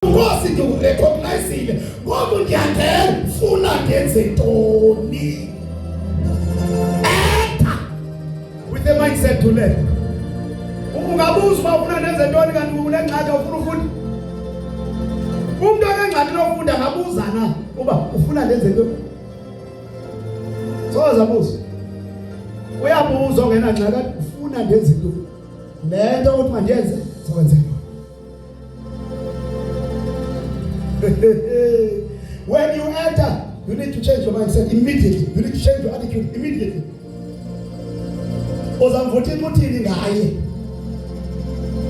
Ngosi ngirecognize ngoba ngiyangefuna ngenze ntoni. With the mindset to learn. Ungabuza uba ufuna nenze ntoni kanti unengxaki ufuna ufunda. Umuntu onengxaki nofunda ngabuza na uba ufuna nenze ntoni. Sozabuza. Uyabuza ongena ngxaki ufuna ndenze ntoni. Lento uthi mandenze sokwenze. When you enter, you need to change your mindset immediately. You need to change your attitude immediately. Ozamvuthi uthini ngaye.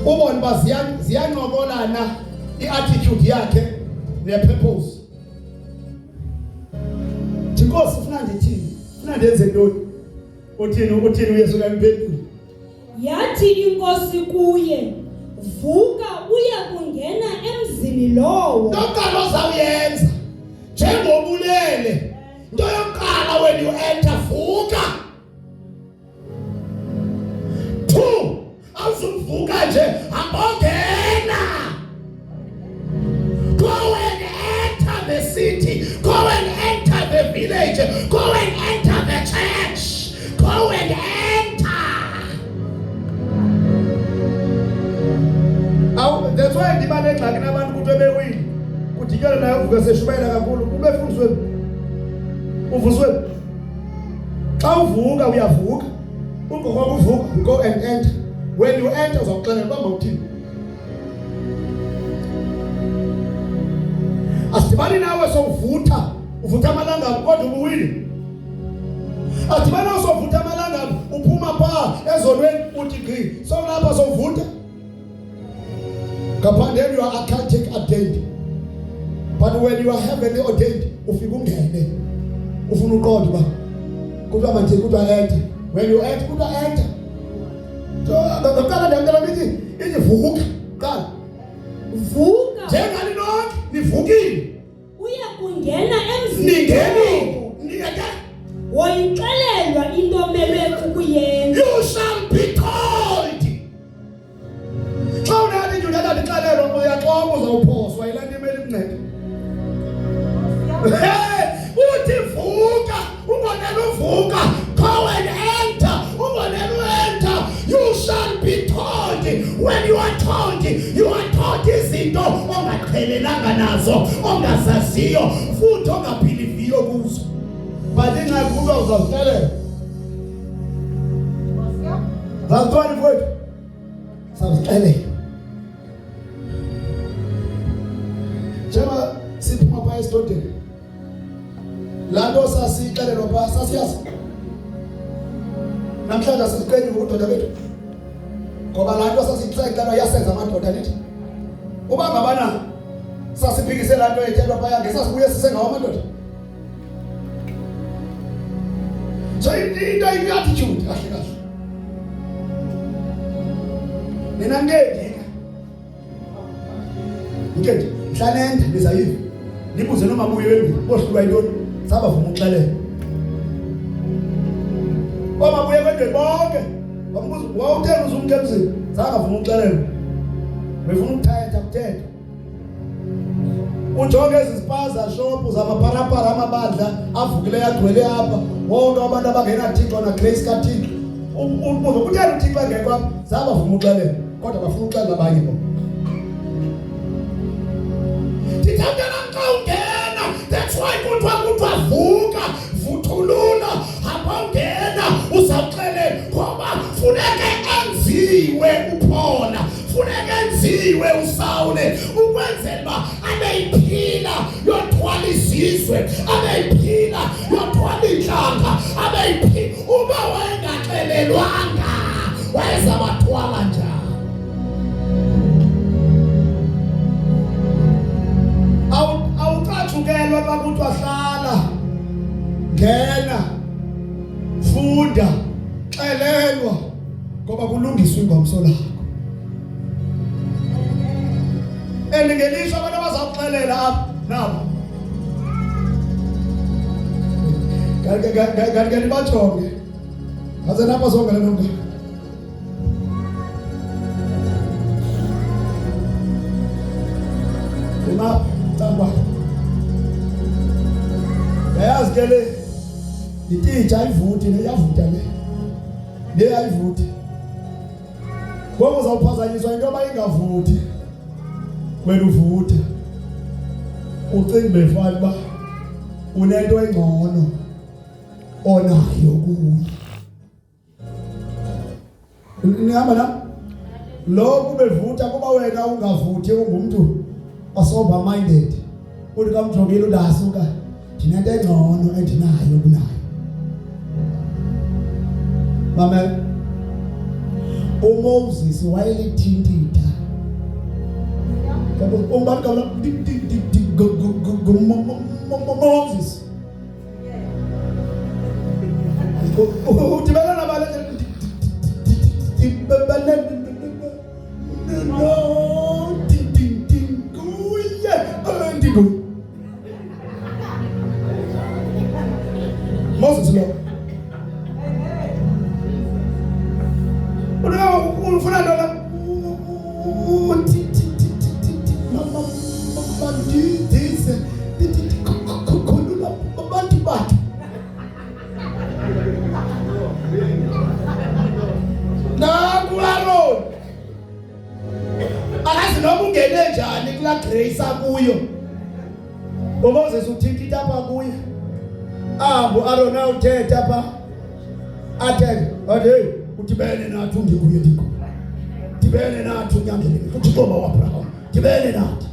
Ubone ba ziyanqokolana iattitude yakhe nepurpose. Inkosi ufuna ndithini? Ufuna ndenze ntoni? Uthini uYesu kaMphendula? Yathi inkosi kuye, vuka uye kungena emzini lowo. Nokalo zawuyenza. Njengobulele. Into yokuqala when you enter vuka. 2 awuzuvuka nje ambongena. Go and enter the city. Go and enter the village. Go and enter the church. Go and enter. That's why ndibane ngxaki nabantu kuthi bewile. Kudikela nayo uvuka seshubayela kakhulu. Ubefundiswe. Uvuswe. Xa uvuka uyavuka. Ungokho uvuka, you go and enter. When you enter uzawuxelela uba mawuthini. Asibani nawe sowuvutha, uvutha amalanga kodwa ubuwile. Asibani nawe sowuvutha amalanga uphuma pha ezonweni uthi gqi. So lapha sowuvutha. Kaphandeni you are occultic ordained. But when you are heavenly ordained, ufika ungene. Ufuna uqonda uba kuthiwa manje kuthiwa enter. When you enter, kuthiwa enter. So ngaqala ndamntana mithi ivuka qala. Vuka. Njengani nonke nivukile. Uya kungena emzini. Ningeni. Ningeke. Woyixelelwa into omele ukuyenza. You shall be told. Xa unathi nje unatha ndixelelwa uyaxoka uzawuphoswa yile nto imele ikuncede. Uthi vuka, ungonela uvuka. Go and enter. Ungonela enter. You shall be told. When you are told izinto ongaqhelelanga nazo, ongazaziyo, futhi ongaphiliviyo kuzo. But ingxaki kuba uzawuxelela. Bazintwana mfowethu. Sawuxelela. Njeba siphuma pha esitoteni. La nto sasixelelwa pha sasiyazi. Namhlanje siziqenye ngokudoda bethu. Ngoba la nto sasixelelwa yasenza amadoda nithi. Uba ngabana sasiphikise la nto ethelwa pha yange sasibuye sisengawo amadoda. So into attitude kahle kahle. Mina ngeke. Ngeke mhlanende nizayiva. Nibuze noma buye wembi bohluka intoni saba vuma uxelela. Uma buye kwendwe bonke bambuza wawuthela uzumke emzini saba vuma uxelela. Befuna ukuthatha kuthetha. Ujonge izipaza shop zamaparapara amabandla avukile yagcwele apha wonke abantu abangena Thixo na grace kaThixo. Ubuzo kuthela uThixo engekho saba vuma uxelela kodwa bafuna uxelela abanye bo. That's why kuthiwa vuka, vuthulula, hamba ungena, uzawuxelela ngoba funeke enziwe uPhona, funeke enziwe uSawule ukwenzela uba abeyiphila yothwala izizwe, abeyiphila yothwala intlanga, abeyiphila uba wayengaxelelwanga wayezabathwala njani. Awucatshukelwa xa kuthiwa hlala, ngena, funda, xelelwa ngoba kulungiswa ingomso lakho. Ngelishwa abantu abazawuxelela apha nabo. Kanti bajonge. Aze napha zonke le nto. Ngima tamba. Yazi ke le ititsha ayivuthi neyavuta le. Le ayivuthi. Ngoba uzawuphazanyiswa into abayingavuthi. Wena uvutha. Ucinga befana ba unento engcono onayo kuyo. Nihamba la lokhu bevutha kuba wena ungavuthi ungumuntu osober minded. Uthi kamjongile udasuka ndinento engcono endinayo kunayo. Mama uMoses wayelithintitha. Umbantu kamla Moses. Udibana nabale no ting kuye andigo Moses lo ufuna ndola mandidise khulula abantu bakhe nakuAaron akazi noma ungene njani kula grace akuyo uMoses uthintitha apha kuye ahambo Aaron awuthetha apha athethe hey udibene nathi ungikuye ndiko dibene nathi unyangele uThixo waAbraham dibene nathi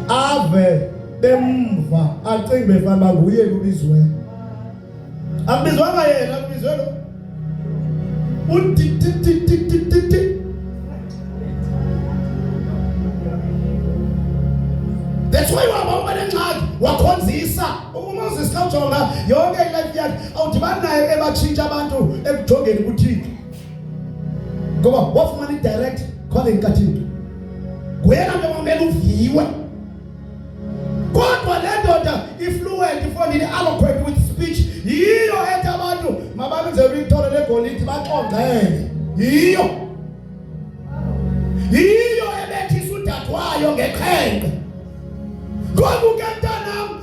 ave bemva acinge befana nguye kubizwe akubizwanga yena kubizwe lo That's why wabamba lencwadi wakhonzisa uMoses kajonga yonke ilife yakhe awudibani naye ebatshintsha abantu ekujongeni kuThixo ngoba wafumana idirect calling kaThixo nguyena nto mamele uviwe kodwa le ndoda ifluent ifondini eloquent with speech yiyo ethi abantu mababenze ithole legolide baxoxele yiyo ebethisa udadwayo ngeqhenqe.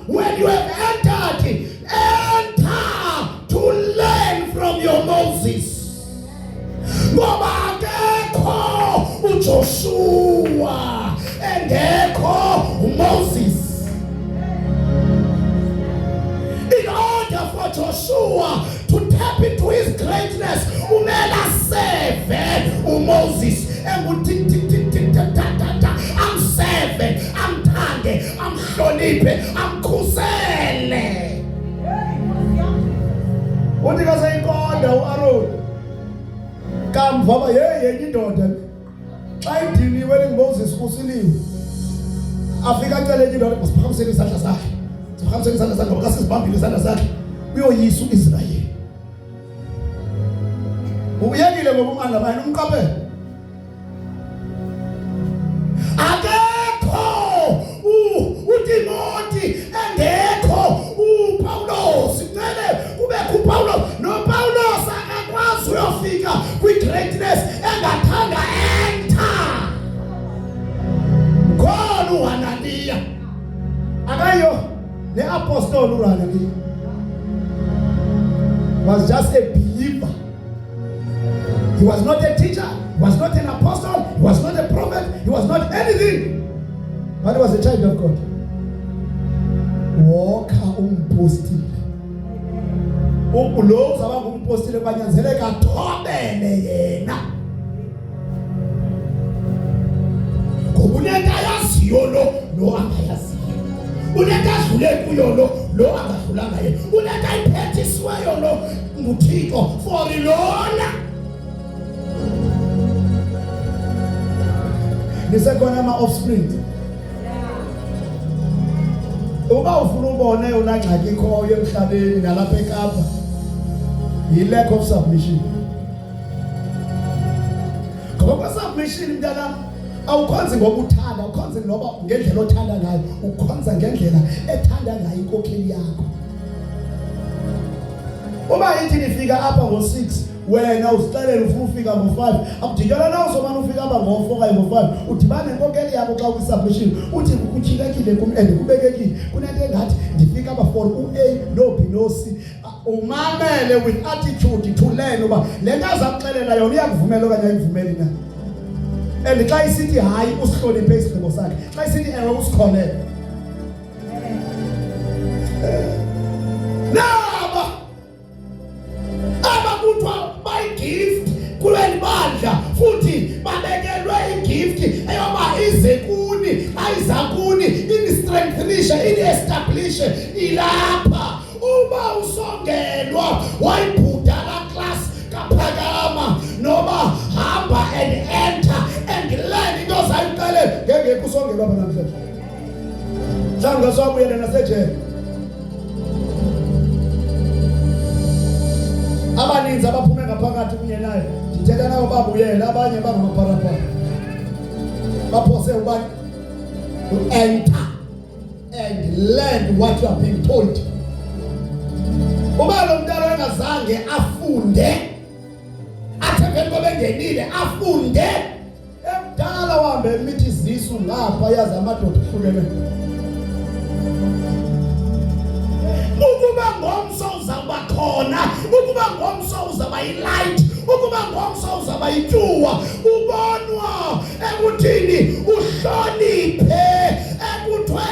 When you have entered, enter to learn from your Moses. Ngoba akekho uJoshua engekho uMoses. In order for Joshua to tap into his greatness, umela seve uMoses I'm seven, I'm tande, I'm hloniphe, I'm khusele. Uthi kaseyiqonda uAaron kamva ba yenye indoda xa idiniwe leMoses kusiliwe afika acele indoda masiphakamisele izandla zakhe siphakamisele izandla zakhe ngoba kasizibambile izandla zakhe uyoyisa uIsrayeli ubuyekile ngoba umandla bayini umqaphele akekho uTimothy engekho uPaulos ngene kubekho uPaulos noPaulos akakwazi uyofika kwi-greatness engathanga enter khona uHananiya akayo ne-apostle uHananiya was just a believer. He was not a teacher, he was not an apostle, he was not a prophet, he was not anything, but he was a child of God. Walker umpostile ukuloza abangumpostile banyanzeleka thobele yena ngoba unento ayaziyo lo angayaziyo, unento adlule kuyo lo angadlulanga yena, unento ayiphethisweyo lo nguThixo for lona. Nisekhona ama-offspring uba ufuna ubone una ngxaki ikhoyo emhlabeni nalapha eKapa yi-lack of submission. Ngoba submission mntanam awukhonzi ngoba uthanda, awukhonzi noba ngendlela othanda ngayo, ukhonza ngendlela ethanda ngayo inkokheli yakho. Uba yithi nifika apha ngo-6 wena usixelela ufuna ufika ngo5 akudikela na uzomana ufika aba ngo4 kanye ngo5 udibane inkokeli yabo xa kwisubmission uthi kuchilekile kumende kubekekile kunento engathi ndifika aba 4 uA no B no C umamele with attitude to learn uba lento azakuxelela yona uyakuvumela okanye ayivumeli na and xa isithi hayi usihloniphe isigqibo sakhe xa isithi ewe usikhonele naba abakuthiwa bayigift kuleli bandla futhi babekelwe igift eyoba ize kuni ayizakuni ini-strengthenishe ini-establishe ilapha uba usongelwa wayibhudala class kaphakama noba hamba and enter and learn into zayiqele ngengekho usongelwa apha namhlanje mhlawumbe sowabuyela nasejele abaninzi abaphume ngaphakathi kunye naye ndithetha nabo babuyela abanye bangamapharapara baphose ubani to enter and learn what you are being told. Uba lo mntana engazange afunde athembe ngoba bengenile afunde emdala wahambe emithi zisu ngapha yazi amadoda ahlukene ukuba ngomso uzaba khona ukuba ngomso uzaba ilight ukuba ngomso uzaba ityuwa ubonwa ekuthini uhloniphe ekuthiwe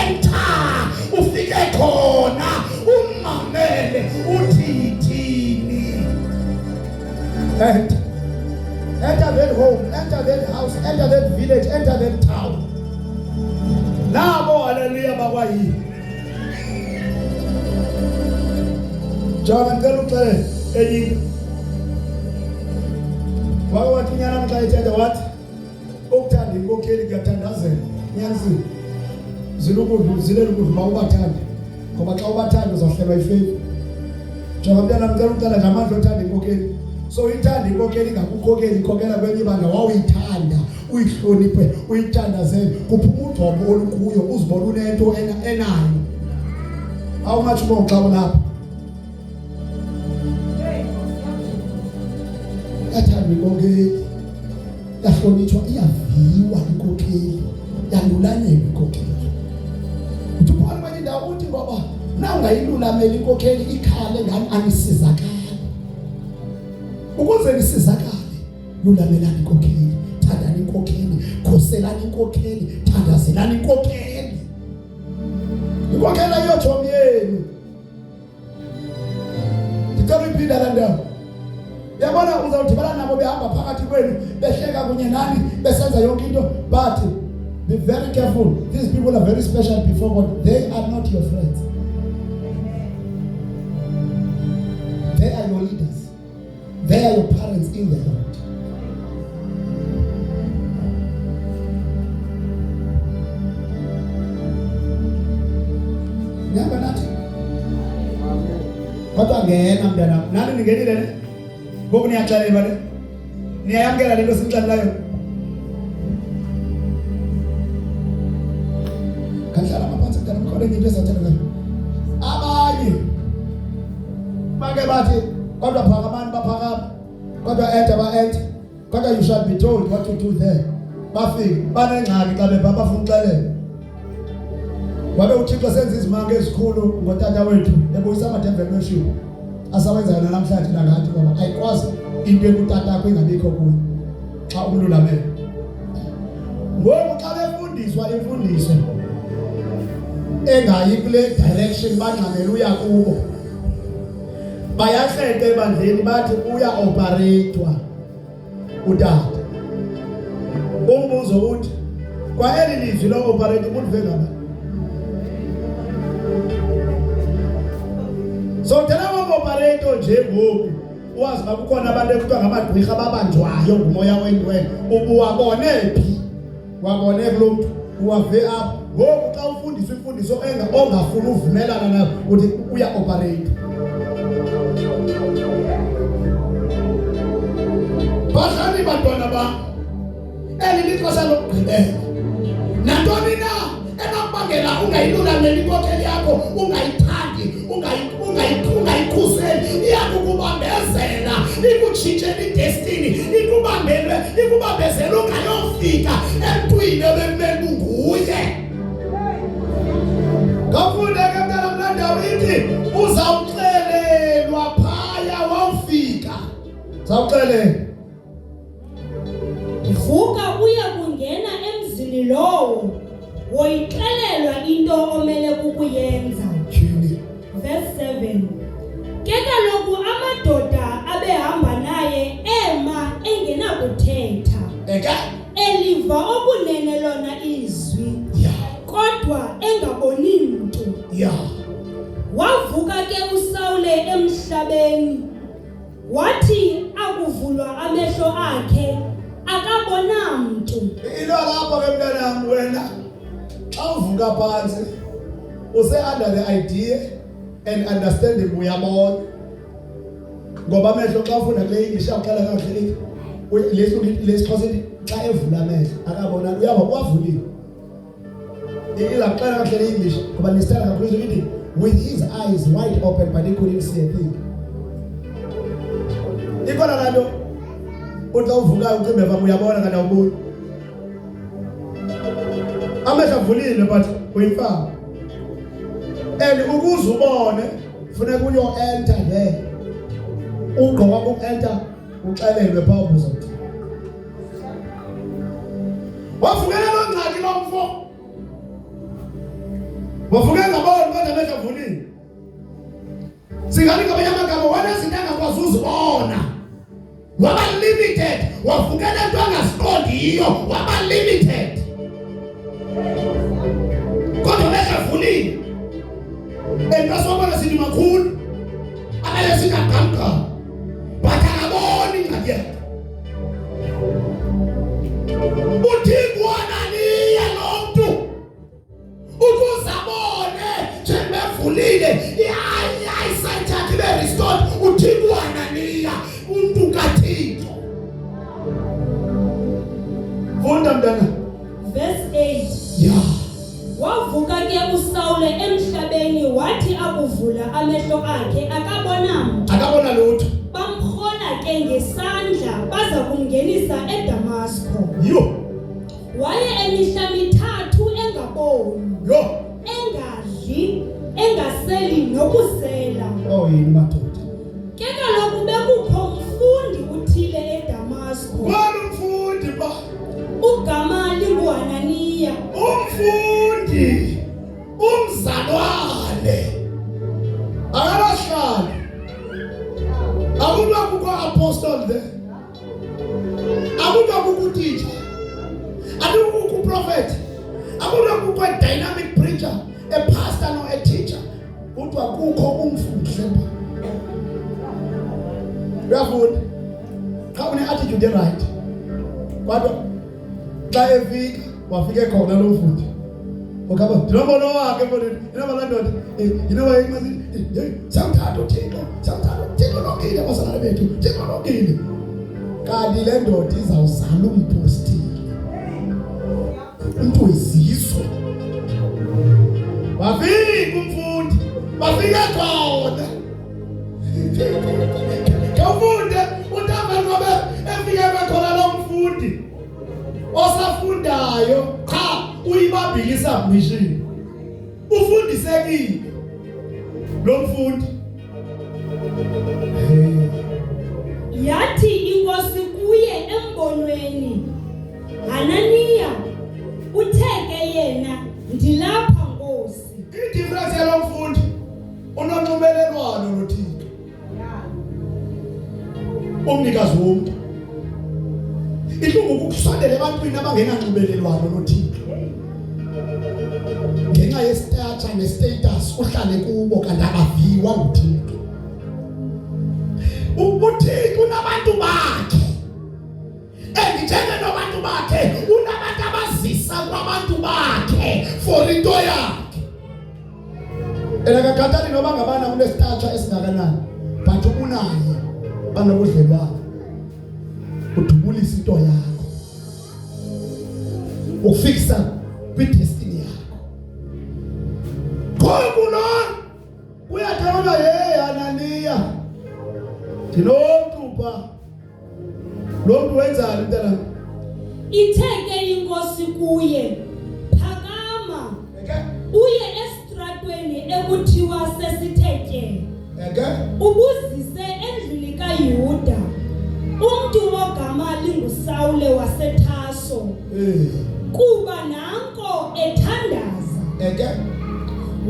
enter ufike khona umamele uthithini enter that home, enter that house, enter that village, enter that town. Nabo haleluya bakwayi John ngicela uxele enyini wathi nyana mxa ethetha wathi ukuthanda inkokheli kuyathandazela nyanzi zilukudlu zilela ukudlu mawubathanda ngoba xa ubathanda uzahlelwa ifavor John mntana ngicela uxele ngamandla othanda inkokheli so ithanda inkokheli ngakukhokeli ikhokela kwenye ibanga wawuyithanda uyihloniphe uyithandazele kuphuma ugcobo olukuyo uzibona unento enayo awumathi bonxa ulapha athanda inkokheli yahlonitshwa iyaviwa inkokheli yalulanyelwa inkokheli uthubona manje indawo uthi ngoba nangayilulamela inkokheli ikhale ngani anisizakala ukuze nisizakale lulamelani inkokheli thandani inkokheli khoselani inkokheli thandazelani inkokheli inkokheli ayotshomi yenu ndicela iphinda la ndawo yabona uzawudibana nabo behamba phakathi kwenu behleka kunye nani besenza yonke into but be very careful these people are very special before God they are not your friends they are your leaders they are your parents in the Lord nyamba nathi kodwa ngena mntana nani ningenile ne ngoku niyaxelelwa ne niyayamkela lento sinixelelayo kanhlala maphansi mntana mkhona into esathela abanye bake bathi kodwa phakamani baphakama kodwa enter ba-enter kodwa you shall be told what to do there bafike banengxaki xa bebha bafuna uxelela wabe uThixo senza izimanga ezikhulu ngotata wethu ebuyisa amadevil worship asawenzayo namhlanje nangathi ngoba ayikwazi into ekutata yakho ingabikho kuyo xa umlulamele ngoku xa befundiswa imfundiso engayi kule direction bangxamela uya kubo bayahleke ebandleni bathi uya operatewa utata umbuzo uthi kwa eli lizwi lo operate ubuve ngaba so tena operator nje ngoku uwazi bakukhona abantu ekuthiwa ngamagqirha babanjwayo ngumoya wendwele ubuwabone phi wabone kulo mntu uwave apha ngoku xa ufundiswa imfundiso ongafuni uvumelana nayo uthi uya operate bazali bantwana bam eli lixesha lokugqibela nantoni na enokubangela ungayilulameli inkokheli yakho ungayithandi ungayikhuseli iyakukubambezela ikutshintshela idestiny, ikubambezela ungayofika emntwini ebekumele unguye. Kafunde ke mntana mlandawo ithi uzawuxelelwa phaya wawufika. Zawuxelela. Vuka uye kungena emzini lowo woyixelelwa into omele kukuyenza. Verse 7. Ke kaloku amadoda abehamba naye ema engenakuthetha. Eliva okunene lona izwi. Kodwa engaboni mntu. Wavuka ke uSawule emhlabeni. Wathi akuvulwa amehlo akhe akabona mntu. Into lapha ke mntanami wena xa uvuka phansi use under the idea and understanding uyabona. Ngoba amehlo xa ufunda kule English yaqala kahle lesixhosa xa evula amehlo akabona uyaba kwavuliwe. Ilaqala kahle English ngoba lisithatha kakhulu lithi with his eyes wide open but he couldn't see a thing. Ikona lanto uthi uvuka ucimbe vama uyabona kanti awuboni. Amehlo avulile but uyifaka. And ukuze ubone funeka uyo enter there. Ugqoka ku-enter uxelelwe phaa ubuza uthi. Wavukela loo ngxaki lo mfo. Wavukela ngabona kodwa amehlo avulile. Singathi ngamanye amagama wanezinto angakwazi uzibona. Waba limited. Wavukela into angasiqondiyo. Waba limited. Kodwa amehlo avulile. Engasibona sithi makhulu. Abele singagamka. Bathakaboni ingxaki yakhe. Uthixo wananiya lo mntu ukuze abone njengevulile i-eyesight yakhe ibe restored. Uthixo wananiya umntu kaThixo. Funda mntana. Verse 8. Wavuka ke uSawule emhlabeni wathi akuvula amehlo akhe akabona lutho. Bamhola ke ngesandla baza kumngenisa eDamasko. Waye emihla mithathu engaboni. Engadli, engaseli nokusela. Yini madoda. Ke kaloku bekukho umfundi uthile eDamasko. Ngubani umfundi ba? Ugama linguHananiya. Umfundi umzalwane akabahlali akuna kukho apostle there akuna kukho teacher akuna kukho prophet akuna kukho dynamic preacher a pastor no a teacher kodwa kukho umfundi hlemba uyafunda xa une attitude right kodwa xa evika wafike khona lo mfundi okaba ndinobona wakhe mfondini inabalandoda inoba ingazi samthatha uThixo lokile abazalwane bethu Thixo lokile kanti le ndoda izawuzala umpostile umuntu wezizwe. Wafika umfundi bafike khona kafunde untanga ngobe efike bekhona lo mfundi osafundayo cha uyibambile submission ufundisekile lo mfundi. Yathi inkosi kuye embonweni, Hananiya, utheke yena ndilapha Nkosi. Idifference yalo mfundi unonxumelelwano noThixo. Umnikazi womntu ilungu ukusondela ebantwini abangenanxumelelwano noThixo. Ngenxa yestature nestatus uhlale kubo kanti abaviwa nguThixo. uThixo unabantu bakhe njengenobantu bakhe unabantu abazisa kwabantu bakhe for into yakhe. Elakakhathali noba ngabana unestature esingakanani but unaye banobudlelwano udubulisa into yakho ufikisa kwidestiny yakho. Ngoku lo uyathola Hananiya ndinomntu umba lo muntu wenzani mntana? Ithe ke inkosi kuye, phakama uye esitratweni ekuthiwa sesithetye, ubuzise endlini kaYuda umntu ogama linguSawule waseThaso, kuba nanko ethandaza.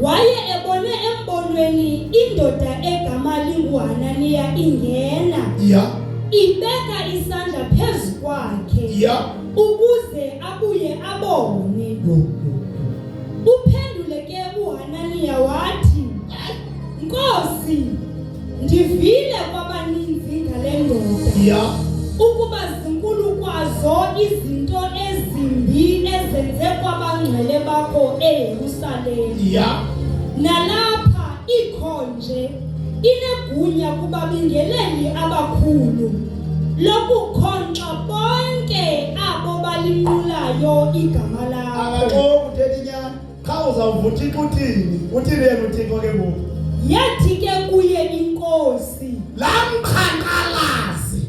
Waye ebone embonweni indoda egama linguHananiya ingena, ibeka isandla phezu kwakhe, ukuze abuye abone. Uphendule ke uHananiya wathi, Nkosi, ndivile kwabaninzi ngale ndoda, ukuba zinkulu kwazo izinto ezimbi ezenze kwabangcwele bakho eYerusalemu. Nalapha ikhonje inegunya kubabingeleli abakhulu lokukhonxa bonke abo balinqulayo igama lakho. Akaxoki uthetha inyani, qha uzawuvuthi uthini? Uthini yena uThixo ke ngoku? Yathi ke kuye inkosi, laa mqhankqalazi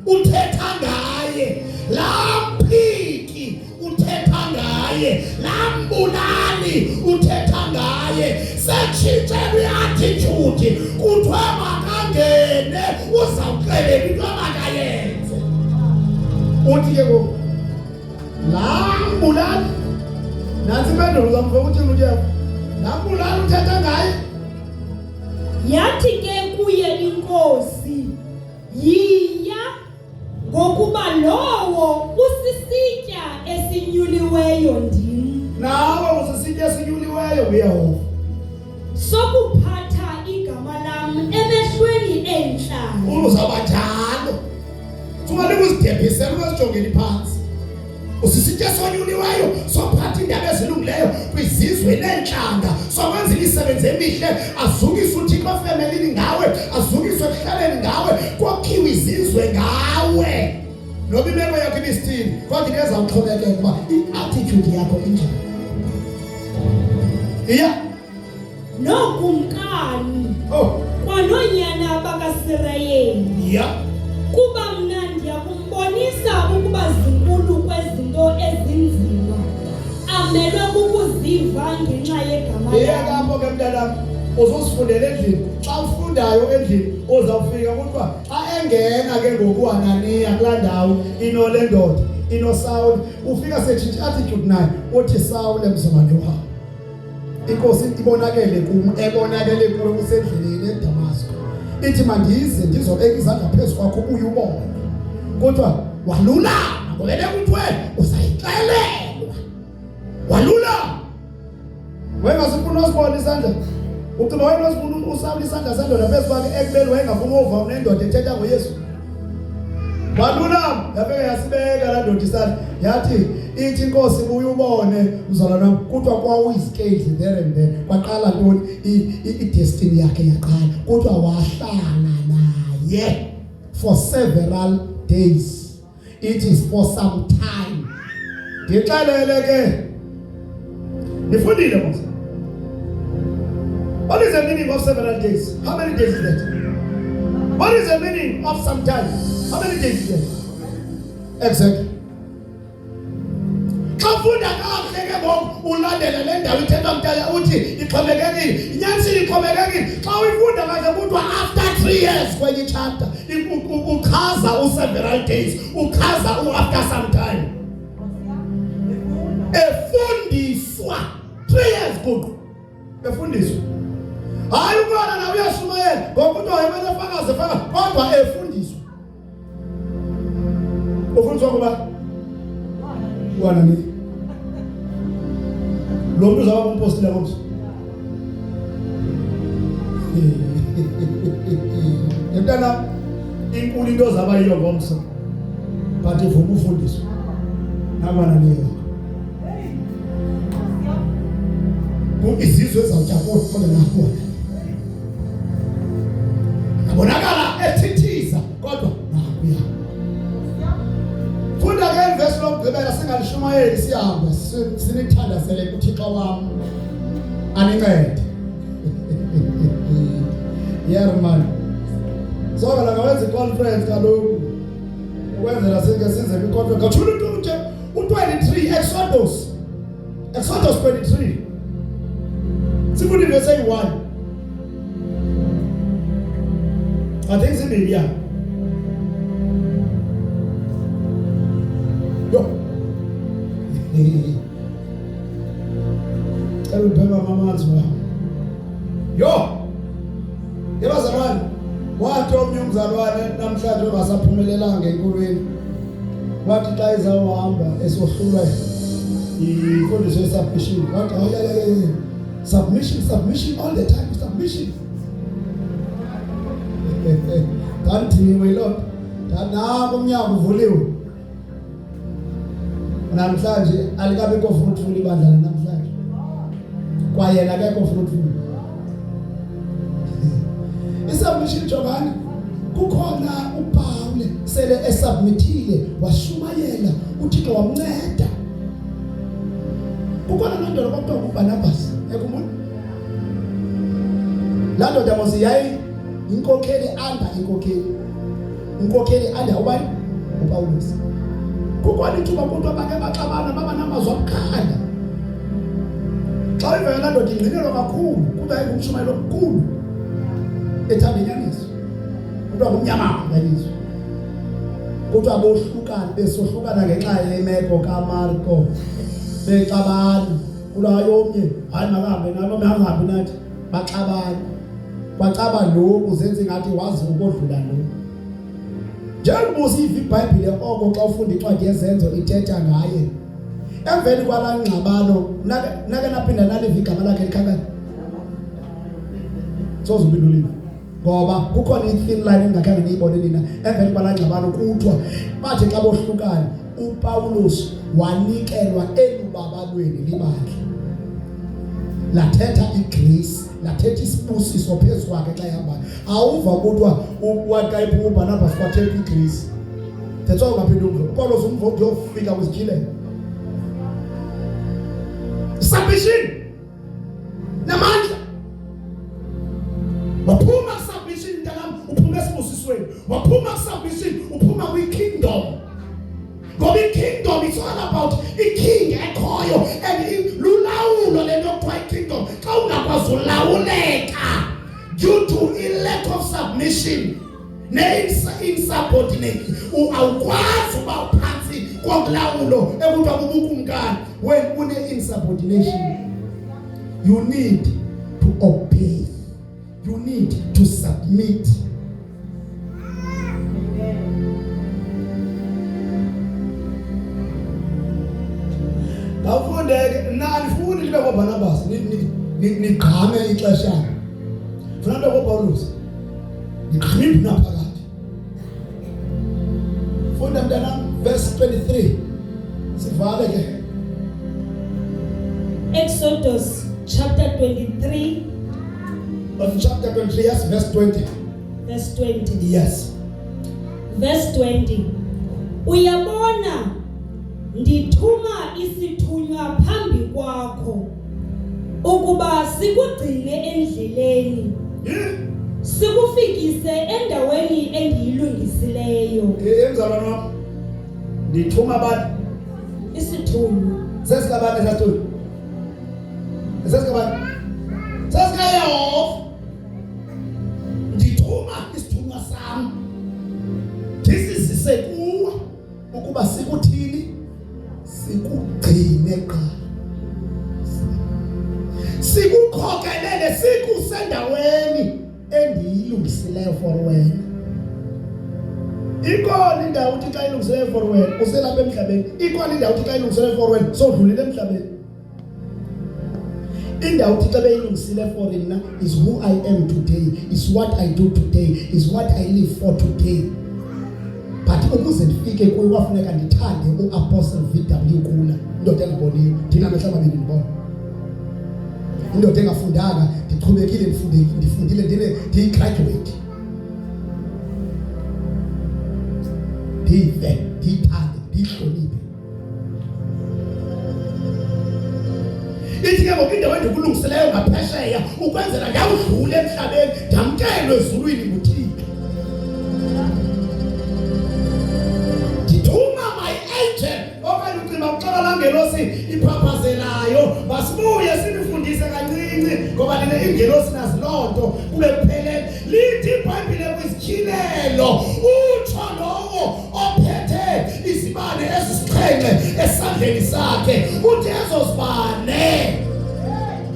uthetha ngaye, laa mphiki uthetha ngaye, laa mbulali uthetha ngaye, setshintshelwe i-attitude, kuthiwe makangene, uzawuxelela into amakayenze. Uthi ke ngoku laa mbulali, nantsi impendulo uzamva uthini uThixo? Laa mbulali uthetha ngaye. Yathi ke kuye inkosi, yiya, ngokuba lowo usisitya esinyuliweyo ndim. Nawe usisitya esinyuliweyo uYehova, sokuphatha igama lam emehlweni entlanu. Uzawuba njalo. Ungani uzidebhisela ukuzijongela phansi. Usisitya sonyuliweyo sophatha indaba ezilungileyo kwizizwe nentlanga, sokwenza imisebenzi emihle, azukise uThixo efemelini ngawe, azukise ekuhlaleni ngawe, kwakhiwe izizwe ngawe. Noba imeko yakho ibisithini, kodwa into ezawuxhomekeka ukuba i-attitude yakho injani. Nokumkani kwanonyana bakaSirayeli, kuba mna ndiyakumbonisa ukuba zinkulu kwezinto ezinzima amelwe kukuziva ngenxa yegama lakho. Kapho ke mntanam, uzosifundela endlini. Xa ufundayo endlini uzawufika kuthiwa xa engena ke ngoku uHananiya kulaa ndawo inole ndoda inoSawule, ufika setshintsha attitude naye, uthi Sawule mzalwane wam, inkosi ibonakele kum, ebonakele kuwe usendleleni eDamasko, ithi mandize ndizobeka izandla phezu kwakho ubuye ubone. Kodwa walulama ngoba bekuthiwe uzayixelelwa. Walulama. Wengasifuna usibona isandla. Ucima wena usifuna uSawule isandla sendoda phezu kwakhe ekubeni wayengafuna uva unendoda ethetha ngoYesu. Walulama, yafika yasibeka laa ndoda isandla, yathi ithi inkosi buye ubone mzalwana wam, kuthiwa kwakuyiziskeyili there and there, kwaqala ntoni i-destiny yakhe yaqala, kuthiwa wahlala naye for several days. It is for some time. Ndixelele ke, nifundile mos. What is the meaning of several days? How many days is that? What is the meaning of some time? How many days is that? Exactly. Kafunda kahle ke ngoku ulandela le ndawo ithetha mntaya uthi ixhomekekile. Inyanisile ixhomekekile. Xa uyifunda kahle kuthiwa after 3 years kwenye chapter uchaza u-several days, uchaza after some time. Efundiswa 3 years kuqo. Efundiswa. Hayi ukubona na uyashumayela ngokuthi wayemele fakaze kodwa efundiswa. Ufundiswa kuba wana ni lo muntu uzaba umpostile ngomso. Yentana inkulu into zaba yiyo ngomso, but ivuma ufundiswa nabana niyo izizwe ezawujabula kodwa nakho abonakala ethithiza kodwa nakuya. Funda ke verse lokugqibela singalishumayeli sihamba sinithandazele kuThixo wami anincede. Yeah man, Soka la ngawenza iconference kaloku. Ukwenzela sike size kwiconference. Kathula umuntu u23 Exodus 23. Sifuna verse 1. I think it's in the year. Yo. Elubhema mamanzi wa. Yo. Yebazalwane, wathi omnye umzalwane namhlanje ongasaphumelelanga enkolweni. Wathi xa izawuhamba esohlulwa ifundiswe submission. Wathi submission all the time, submission. Kantiwe lo. Nako umnyango uvuliwe. Namhlanje alikabikho fruitful ibandla namhlanje. Kwayena akekho fruitful. Isubmission jobani kukhona uPaul sele esubmitile washumayela uThixo wamnceda. Kukhona nandolo kwakuthiwa uBarnabas ekumuni. Lando damosi yayi inkokheli anda inkokheli anda ubani uPaulus. Kukhona ithuba kumuntu abake baxabana baba namazwi akukhala. Xa ivela lando ingcinelo kakhulu kuba ingumshumayelo omkhulu. Ethanda inyaniso. Kuthiwa ngumnyama inyaniso. Kuthiwa bohlukana besohlukana ngenxa yemeko kaMarko. Bexabana kula yomnye hayi makahambe nalo mahambe nathi baxabana. Bacaba lokhu zenze ngathi wazi ukodlula lo. Njengoba siyiva iBhayibhile oko xa ufunda incwadi yezenzo ithetha ngaye. Emveni kwala ngxabano nake naphinda naliva igama lakhe likhankanya. Sozubindulile. Ngoba kukhona i-thin line engakhange niyibone nina emveni kwala ngxabano kuthiwa bathi xa bohlukana uPaulus wanikelwa elubabalweni libandla. Lathetha igrace, lathetha isibusiso phezu kwakhe xa ehambayo. Awuva kuthiwa uWakayiphi uBarnabas kwathetha igrace. That's why ungaphinde umvo. uPaulus umvo uyofika kwizikhilelo. Submission namandla. Waphuma submission ntanam uphuma esibusisweni. Waphuma submission uphuma kwi-kingdom. Ngoba i-kingdom is all about i-king ekhoyo and lulawulo lento kuthiwa i-kingdom. Xa ungakwazi ulawuleka due to a lack of submission ne-insubordinate awukwazi uba uphansi kolawulo ekuthiwa kubukumkani. When une-insubordination you need to obey. You need to submit. Awufundeke nanifundi libe ngoBarnabas nigqame ixesha. Funa nto ngoPaulus. Nigqime naphakathi. Funda mntana verse 23. Sivale ke. Exodus chapter 23. Chapter 23, yes, verse 20. Verse 20. Yes. Verse 20. Uyabona ndithuma isithunywa phambi kwakho ukuba sikugcine endleleni. Sikufikise endaweni endiyilungisileyo. Emzalwane wami. Ndithuma abantu Isithunywa. sesikabani esathunywa. Sesikabani. SesikaYehova. Ndithuma isithunywa sami. Ndisizise kuwe ukuba sikuthini? Sikugcine qala. Sikukhokelele sikusendaweni endiyilungisileyo for wena. Ikhona indawo uthi xa ilungisileyo for wena uselapha emhlabeni. Ikhona indawo uthi xa ilungisileyo for wena sodlulile emhlabeni. Indawo uthi xa beyilungisile for mina is who I am today, is what I do today, is what I live for today. But ukuze ndifike kuyo kwafuneka ndithande uApostle VW Kula, indoda engiboniyo, thina amehla amabili ndibona. Indoda engafundanga, ndichubekile ndifundile ndiyigraduate. Ndive, ndiyithande, ndiyihloniphe. Ithi ke ngoku indawo endikulungisileyo ngaphesheya ukwenzela ngawudlule emhlabeni ndamkelwe ezulwini nguThixo. ucithe okanye ucima uxoka la ngelosi iphaphazelayo. Masibuye sinifundise kancinci ngoba lena ingelosi nazilonto kube kuphelele. Lithi iBhayibheli kwizityhilelo utsho lowo ophethe izibane ezisixhenxe esandleni sakhe uthi ezo zibane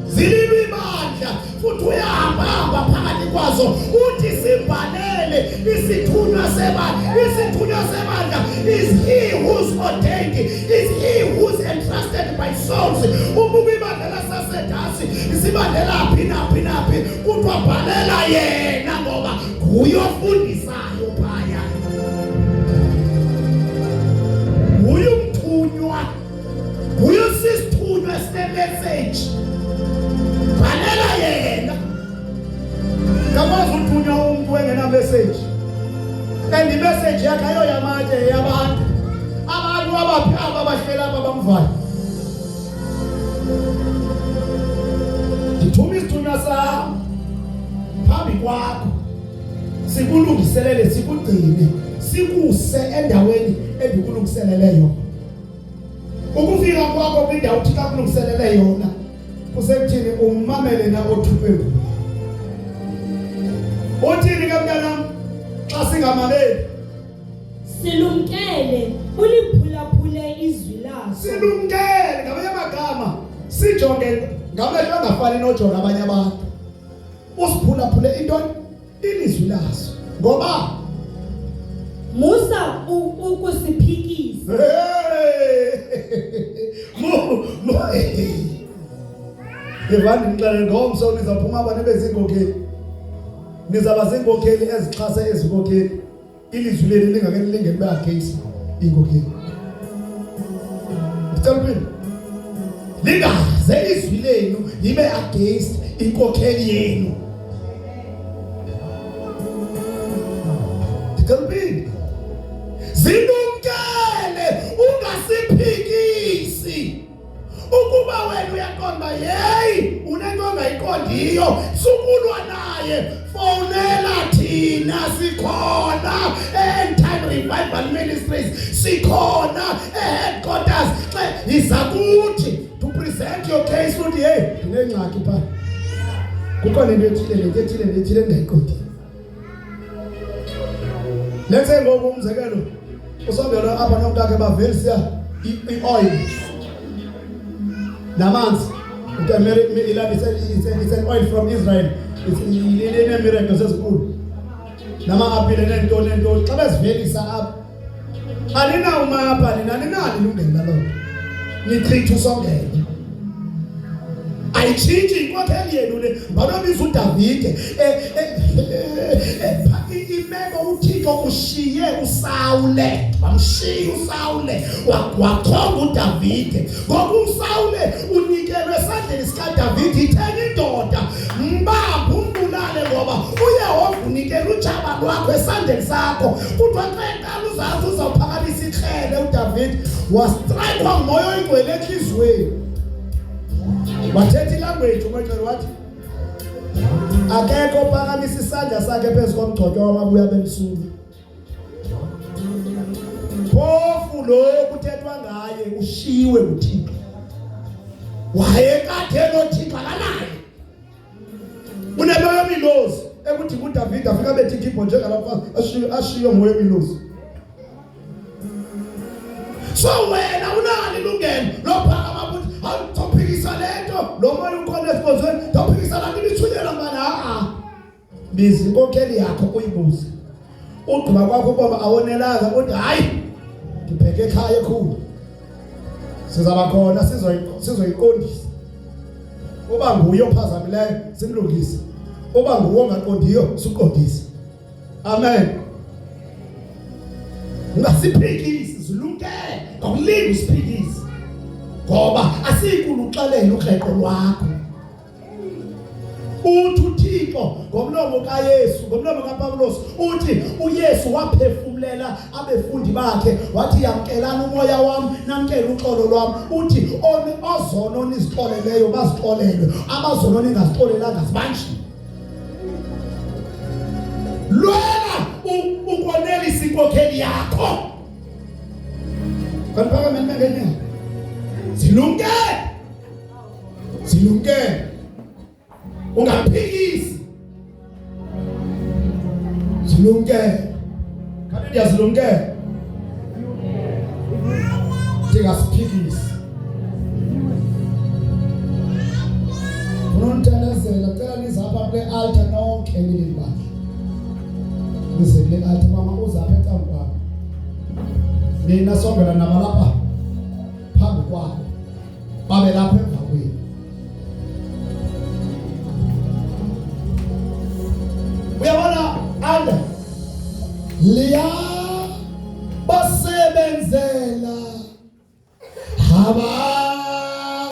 zililo ibandla futhi uyahamba phakathi kwazo uthi sibhalele isithunywa sebandla. Isithunywa sebandla is he who's ordained, is he who's entrusted by souls. Ububi ibandla lasasedasi isibandela naphi kuthiwa bhalela yena ngoba nguye ofundisayo phaya, nguye umthunywa, nguye usisithunywa sine-message. Bhalela yena. Ngakwazi uthunywa umuntu engena message. And i-message yakhe ayoyamathe yabantu. Abantu abaphi abahlela abamvayo. Ngithuma isithunywa sami phambi kwakho. Sikulungiselele, sikugcine, sikuse endaweni endikulungiselele yona. Ukufika kwakho kwindawo uthi xa kulungiselele yona kusekuthini umamele na othunywe. Uthini ke mntanam xa singamameli? Silumkele uliphulaphule izwi lakho. Silumkele ngamanye amagama sijonge ngamehlo angafani nojonga abanye abantu. Usiphulaphule intoni? Ilizwi lazo. Ngoba musa ukusiphikisa. Ngivani ngixele ngomso nizaphuma abantu bezinkokheli. Nizaba zinkokheli ezixhase ezinkokheli. Ilizwi leli lingake lingene bayageyisa inkokheli. Ngicela lingaze izwi lenu libe against inkokheli yenu. Ngicela zilumkele ungasiphikisi. Ukuba wena uyaqonda hey unento ongayiqondiyo sukulwa naye, fonela thina sikhona End Time Revival Ministries, sikhona headquarters xa iza kuthi to present your case uthi hey ndinengxaki pha kukhona into ethile engayiqondi. Let's say ngoku umzekelo usondela apha nomkakhe bavelisa i-oil namanzi. It's an oil from Israel. It's a miracle ezinkulu. Nama-apile nento xa bezivelisa apha alinawumapha ninani ilungelo laloo nitreat usongela. Ayitshintshi inkokheli yenu le banobiza uDavide imeko uThixo ushiye uSawule, wamshiya uSawule wakhonga uDavide. Ngoba uSawule unikelwe esandleni sikaDavide, itheni indoda mbambe umbulale ngoba uYehova unikela utshaba lwakho esandleni sakho. Kuthiwa xa eqala uzazi uzawuphakamisa ikrele uDavide wastrayikwa ngumoya oyingcwele enhliziyweni. Wathetha ilanguage umaqelo wathi akekho phakamisa isandla sakhe phezu komgcotsho wamabuya bemsulu. Phofu lo kuthethwa ngaye ushiwe uThixo. Wayekade noThixo akanaye. Unemoya yemilozi ekuthi uDavide afika bethi ikhipho njengalabafazi ashiyo moya yemilozi. So wena unalo ilungelo lophakama ukuthi awutophikisa lento lo moya ukhona esibozweni tophikisa la nibithunyela ngana bizi inkokheli yakho uyibuze. Ugqiba kwakho ubaba awonelanga uthi hayi ngibheke ekhaya ekhulu sizaba khona sizoyiqondisa. Uba nguye ophazamileyo simlungise, uba nguwe ongaqondiyo siqondise. Amen. Ungasiphikisi zilumkele ngokulinga usiphikisi ngoba asikuluxelela ukreko lwakho. Uthi uThixo ngomlomo kaYesu, ngomlomo kaPawulos uthi uYesu waphefumulela abefundi bakhe wathi yamkelana umoya wami namkela uxolo lwami. Uthi ozono nizixoleleyo bazixolelwe, abazono ningazixolelanga zibanjiwe. Lwela ukonelisa inkokheli yakho. Kaniphakameni mangenyawo. Zilumkele. Ungaphikisi. Zilumkele. Kanti ndiyazilumkela. Ndingasiphikisi. Unonithandazela cela nizapha kule altar nonke nilibala. Nize kule altar mama uzapha ecamu kwami. Nina songela nabalapha phambi kwabo. Babe lapha emva kwenu. Uyabona anda liya